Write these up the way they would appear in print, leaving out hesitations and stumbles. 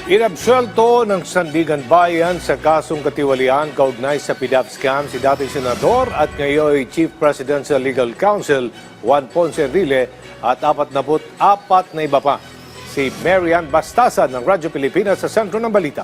Inabsuelto ng Sandigan Bayan sa kasong katiwalian kaugnay sa PDAP scam si dating senador at ngayon Chief Presidential Legal Counsel Juan Ponce Enrile at 44 na iba pa. Si Marian Bastasan ng Radyo Pilipinas sa sentro ng balita.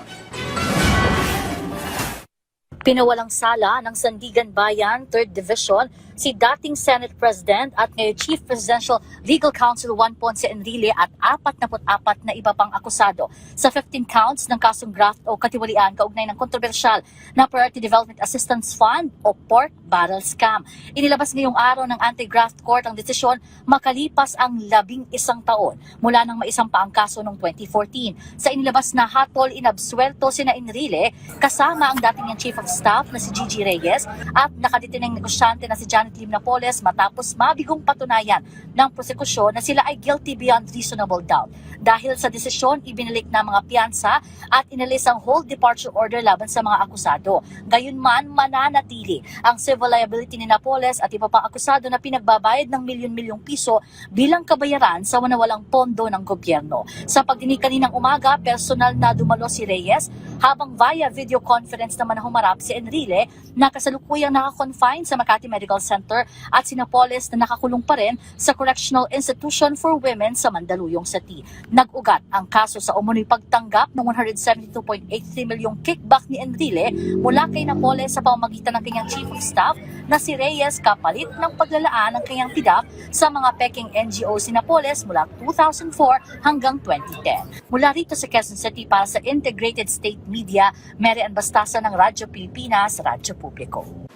Pinawalang sala ng Sandigan Bayan 3rd Division si dating Senate President at ngayon Chief Presidential Legal Counsel Juan Ponce Enrile at 44 na iba pang akusado sa 15 counts ng kasong graft o katiwalian kaugnay ng kontrobersyal na Priority Development Assistance Fund o pork barrel scam. Inilabas ngayong araw ng Anti-Graft Court ang desisyon makalipas ang 11 taon mula nang maisampa ang kaso noong 2014. Sa inilabas na hatol, inabsuelto sina Enrile kasama ang dating niyang Chief of Staff na si Gigi Reyes at nakadetining negosyante na si Janet Lim Napoles matapos mabigong patunayan ng prosekusyon na sila ay guilty beyond reasonable doubt. Dahil sa desisyon, ibinalik na mga piyansa at inalis ang hold departure order laban sa mga akusado. Gayunman, mananatili ang civil liability ni Napoles at iba pang akusado na pinagbabayad ng milyon-milyong piso bilang kabayaran sa wanawalang pondo ng gobyerno. Sa pagdinig kaninang umaga, personal na dumalo si Reyes habang via video conference naman humarap si Enrile na kasalukuyang nakakonfine sa Makati Medical Center at si Napoles na nakakulong pa rin sa Correctional Institution for Women sa Mandaluyong City. Nag-ugat ang kaso sa umunoy pagtanggap ng 172.83 milyong kickback ni Enrile mula kay Napoles sa pamamagitan ng kanyang Chief of Staff na si Reyes kapalit ng paglalaan ng kanyang PDAP sa mga peking NGO si Napoles mula 2004 hanggang 2010. Mula rito sa Quezon City para sa Integrated State Media, Marian Bastasan ng Radyo Pilipinas, Radyo Publiko.